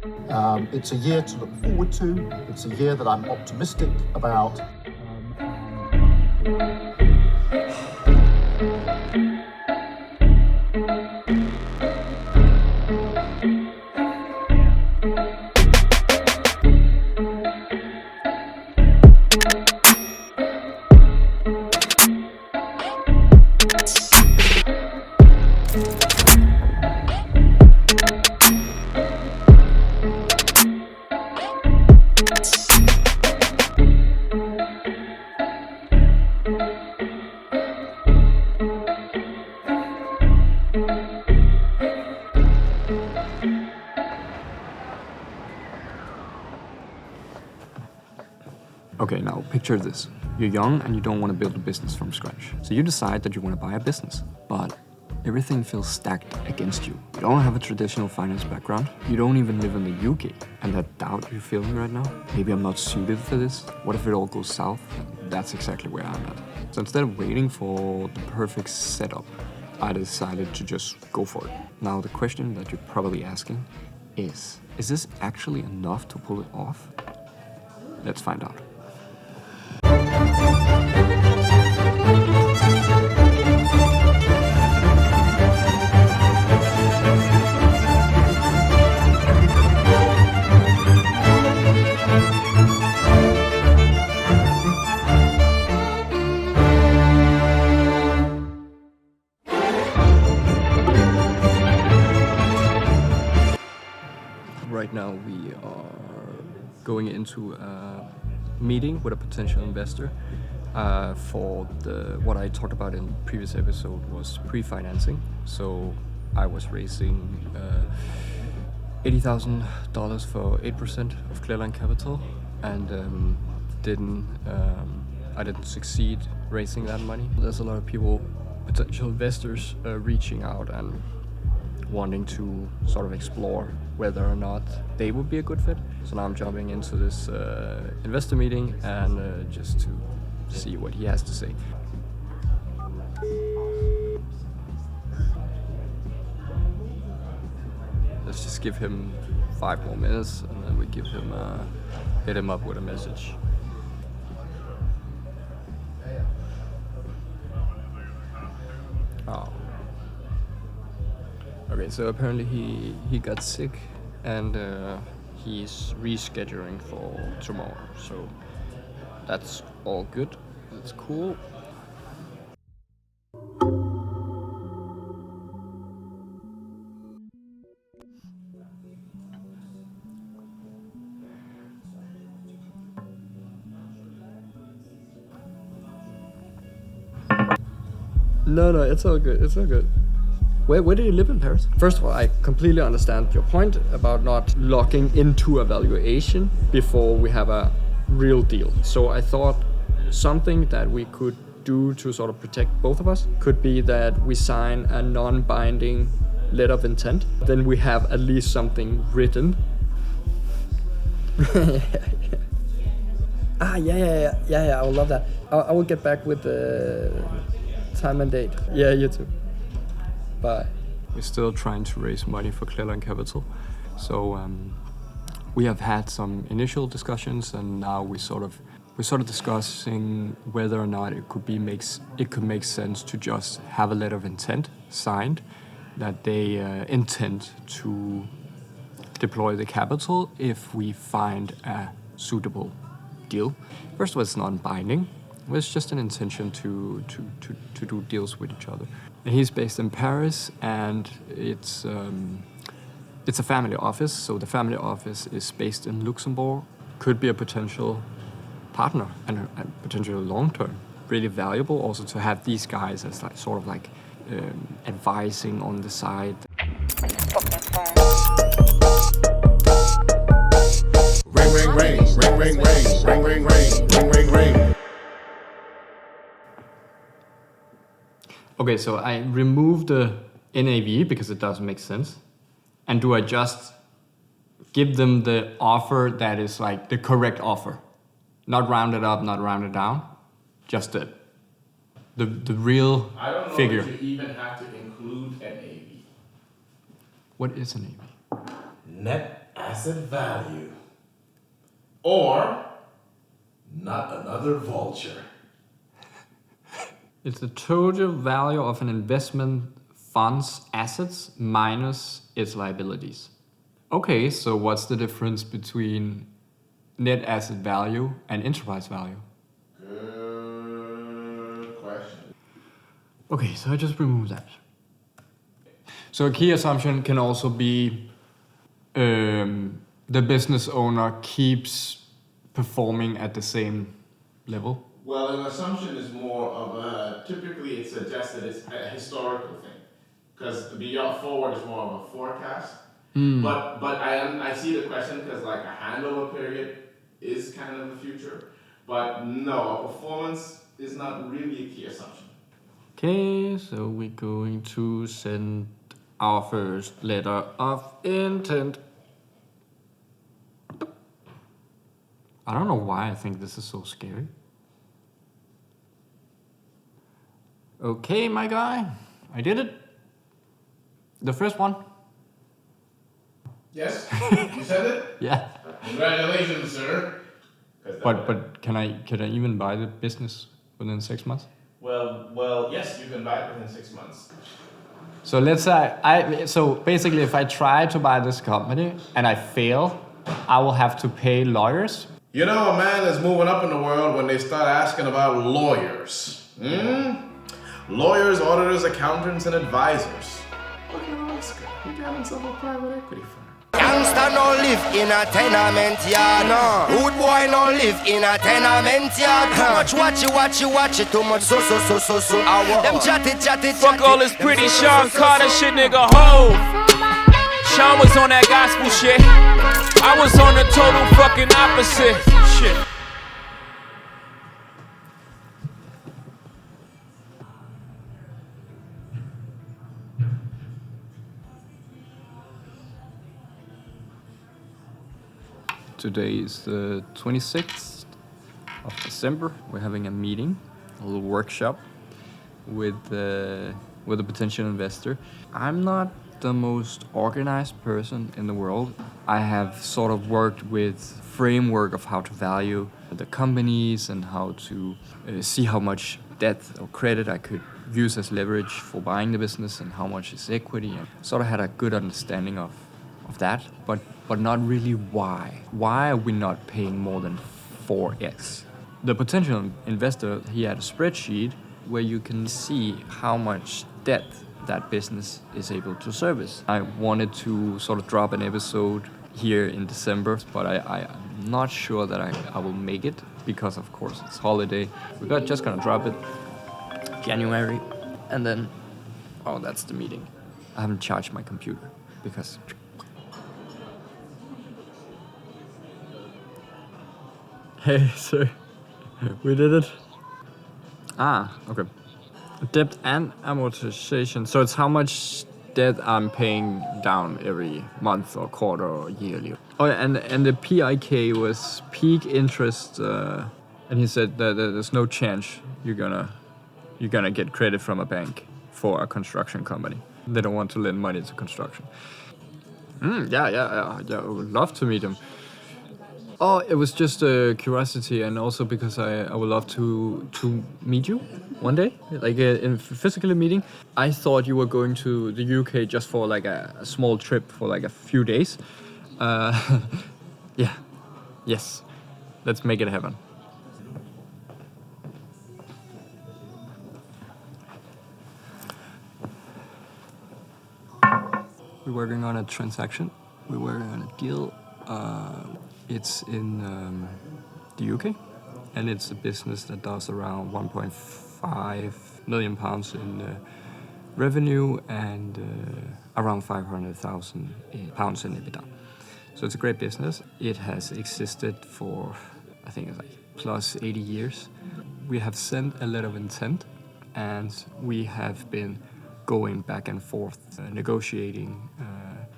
It's a year to look forward to. It's a year that I'm optimistic about. Okay, now picture this. You're young and you don't want to build a business from scratch. So you decide that you want to buy a business, but everything feels stacked against you. You don't have a traditional finance background. You don't even live in the UK. And that doubt you're feeling right now, maybe I'm not suited for this. What if it all goes south? That's exactly where I'm at. So instead of waiting for the perfect setup, I decided to just go for it. Now the question that you're probably asking is this actually enough to pull it off? Let's find out. Right now we are going into a meeting with a potential investor for what I talked about in the previous episode was pre-financing. So I was raising $80,000 for 8% of Clearline Capital, and I didn't succeed raising that money. There's a lot of people, potential investors, reaching out and wanting to sort of explore whether or not they would be a good fit. So now I'm jumping into this investor meeting and just to see what he has to say. Let's just give him 5 more minutes and then we hit him up with a message. Oh. Okay, so apparently he got sick and he's rescheduling for tomorrow. So that's all good. That's cool. No, it's all good. It's all good. Where do you live in Paris? First of all, I completely understand your point about not locking into a valuation before we have a real deal. So I thought something that we could do to sort of protect both of us could be that we sign a non-binding letter of intent. Then we have at least something written. Yeah, I would love that. I will get back with the time and date. Yeah, you too. Bye. We're still trying to raise money for Clearline Capital. So we have had some initial discussions, and now we're sort of discussing whether or not it could make sense to just have a letter of intent signed that they intend to deploy the capital if we find a suitable deal. First of all, it's non-binding. It's just an intention to do deals with each other. And he's based in Paris, and it's a family office. So the family office is based in Luxembourg. Could be a potential partner and potentially long-term. Really valuable also to have these guys as like sort of like advising on the side. Ring, ring, ring, ring, ring, ring, ring, ring, ring, ring, ring, ring. Okay, so I remove the NAV because it doesn't make sense. And do I just give them the offer that is like the correct offer? Not rounded up, not rounded down, just the real figure. I don't know if you even have to include NAV. What is NAV? Net asset value. Or not another vulture. It's the total value of an investment fund's assets minus its liabilities. Okay, so what's the difference between net asset value and enterprise value? Good question. Okay, so I just remove that. So a key assumption can also be the business owner keeps performing at the same level. Well, an assumption is more of a, typically it suggests that it's a historical thing. Because beyond forward is more of a forecast. But I see the question because like a handover period is kind of the future. But no, a performance is not really a key assumption. Okay, so we're going to send our first letter of intent. I don't know why I think this is so scary. Okay, my guy, I did it. The first one. Yes? You said it? Yeah. Congratulations, sir. But can I even buy the business within 6 months? Well, yes, you can buy it within 6 months. So let's say so basically if I try to buy this company and I fail, I will have to pay lawyers. You know, a man is moving up in the world when they start asking about lawyers. Lawyers, auditors, accountants, and advisors. Look at Oscar. He got himself a private equity firm. Youngster no live in a tenement yard, no. Rude boy no live in a tenement yard. Too much watch it, too much so. Them chatty. Fuck all this pretty Sean Carter shit, nigga, ho. Sean was on that gospel shit. I was on the total fucking opposite shit. Today is the 26th of December. We're having a meeting, a little workshop with a potential investor. I'm not the most organized person in the world. I have sort of worked with framework of how to value the companies and how to see how much debt or credit I could use as leverage for buying the business and how much is equity. I sort of had a good understanding of that, but not really why. Why are we not paying more than 4x? The potential investor, he had a spreadsheet where you can see how much debt that business is able to service. I wanted to sort of drop an episode here in December, but I'm not sure that I will make it because of course it's holiday. We're just gonna drop it January, and then, oh, that's the meeting. I haven't charged my computer because hey, sir, we did it. Okay. Debt and amortization. So it's how much debt I'm paying down every month or quarter or yearly. Oh, and the PIK was peak interest, and he said that there's no chance you're gonna get credit from a bank for a construction company. They don't want to lend money to construction. Yeah, I would love to meet him. Oh, it was just a curiosity, and also because I would love to meet you one day, like in physically meeting. I thought you were going to the UK just for like a small trip for like a few days. Yeah, yes, let's make it happen. We're working on a transaction. We're working on a deal. It's in the UK, and it's a business that does around 1.5 million pounds in revenue and around 500,000 pounds in EBITDA. So it's a great business. It has existed for, I think it's like plus 80 years. We have sent a letter of intent, and we have been going back and forth, negotiating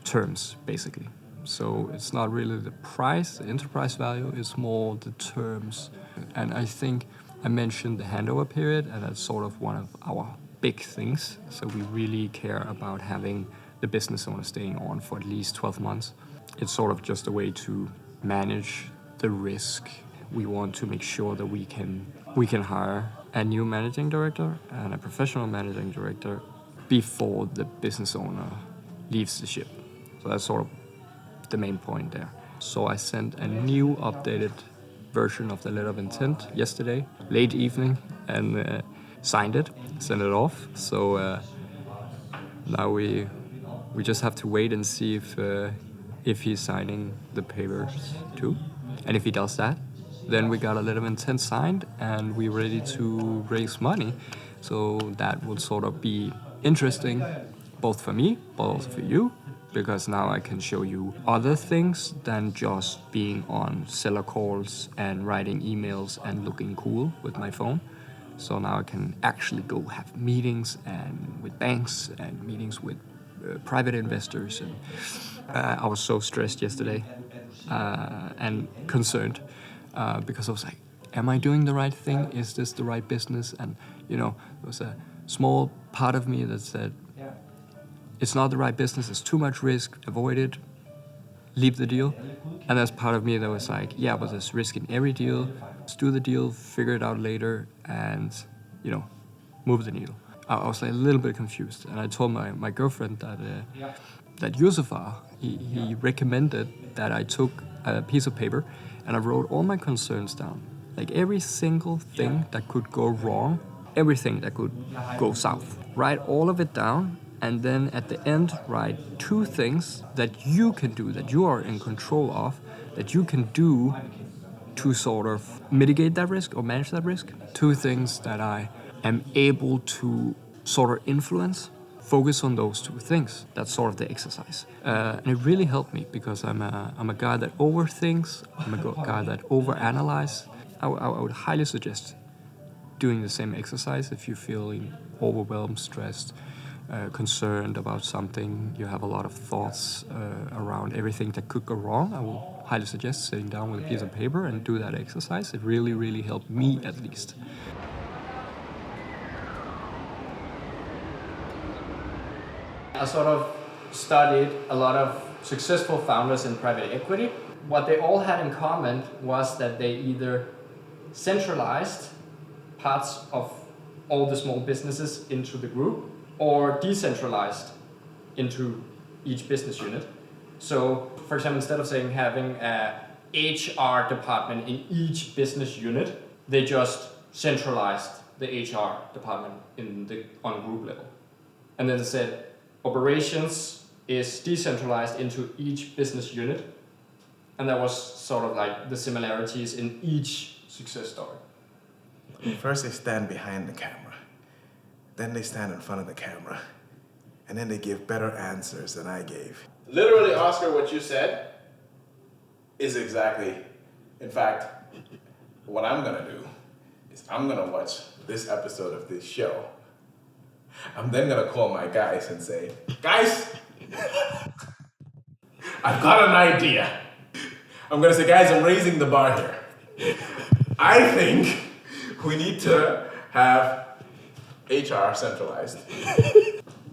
terms, basically. So it's not really the price, the enterprise value, it's more the terms. And I think I mentioned the handover period, and that's sort of one of our big things. So we really care about having the business owner staying on for at least 12 months. it's sort of just a way to manage the risk. We want to make sure that we can hire a new managing director and a professional managing director before the business owner leaves the ship. So that's sort of the main point there. So I sent a new updated version of the letter of intent yesterday, late evening, and signed it, sent it off. So now we just have to wait and see if he's signing the papers too. And if he does that, then we got a letter of intent signed and we're ready to raise money. So that will sort of be interesting, both for me, but also for you, because now I can show you other things than just being on seller calls and writing emails and looking cool with my phone. So now I can actually go have meetings and with banks and meetings with private investors. And I was so stressed yesterday and concerned because I was like, am I doing the right thing? Is this the right business? And there was a small part of me that said, it's not the right business, it's too much risk, avoid it, leave the deal. And there's part of me that was like, yeah, but there's risk in every deal. Let's do the deal, figure it out later, and, move the needle. I was like a little bit confused. And I told my girlfriend that Yusufa, he recommended that I took a piece of paper and I wrote all my concerns down. Like every single thing that could go wrong, everything that could go south. Write all of it down. And then at the end, write 2 things that you can do, that you are in control of, that you can do to sort of mitigate that risk or manage that risk. 2 things that I am able to sort of influence. Focus on those 2 things. That's sort of the exercise. And it really helped me because I'm a guy that overthinks. I'm a guy that overanalyzes. I would highly suggest doing the same exercise if you're feeling overwhelmed, stressed, concerned about something, you have a lot of thoughts around everything that could go wrong. I will highly suggest sitting down with a piece of paper and do that exercise. It really, really helped me at least. I sort of studied a lot of successful founders in private equity. What they all had in common was that they either centralized parts of all the small businesses into the group or decentralized into each business unit. So, for example, instead of having a HR department in each business unit, they just centralized the HR department on group level. And then they said operations is decentralized into each business unit. And that was sort of like the similarities in each success story. First they stand behind the camera. Then they stand in front of the camera, and then they give better answers than I gave. Literally, Oscar, what you said is exactly, in fact, what I'm gonna do is I'm gonna watch this episode of this show. I'm then gonna call my guys and say, guys, I've got an idea. I'm gonna say, guys, I'm raising the bar here. I think we need to have HR centralized.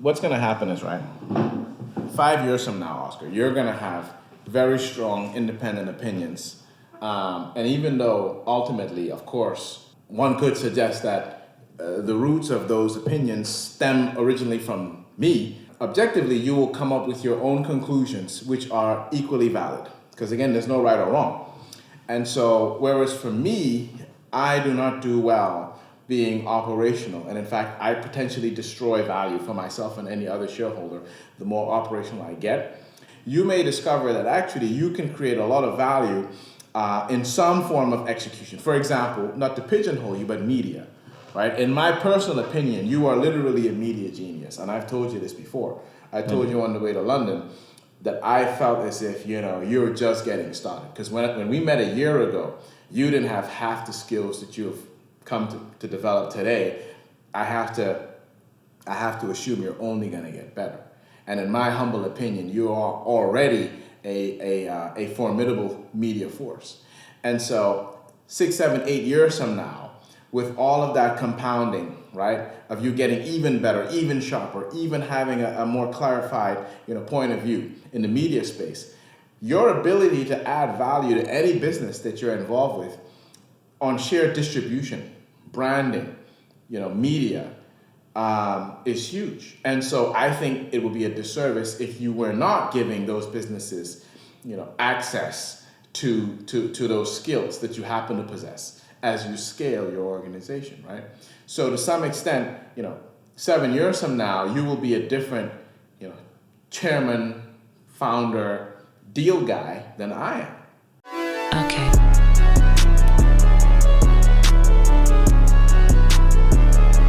What's gonna happen is, 5 years from now, Oscar, you're gonna have very strong independent opinions. And even though ultimately, of course, one could suggest that the roots of those opinions stem originally from me, objectively, you will come up with your own conclusions, which are equally valid. Because again, there's no right or wrong. And so, whereas for me, I do not do well being operational. And in fact, I potentially destroy value for myself and any other shareholder the more operational I get. You may discover that actually you can create a lot of value in some form of execution. For example, not to pigeonhole you, but media, right? In my personal opinion, you are literally a media genius. And I've told you this before. I told you on the way to London that I felt as if, you're just getting started. Because when we met a year ago, you didn't have half the skills that you've come to develop today. I have to assume you're only going to get better. And in my humble opinion, you are already a formidable media force. And so 6, 7, 8 years from now, with all of that compounding, right, of you getting even better, even sharper, even having a more clarified, point of view in the media space, your ability to add value to any business that you're involved with on shared distribution, branding, media, is huge. And so I think it would be a disservice if you were not giving those businesses, access to those skills that you happen to possess as you scale your organization, right? So to some extent, 7 years from now, you will be a different, chairman, founder, deal guy than I am. Okay.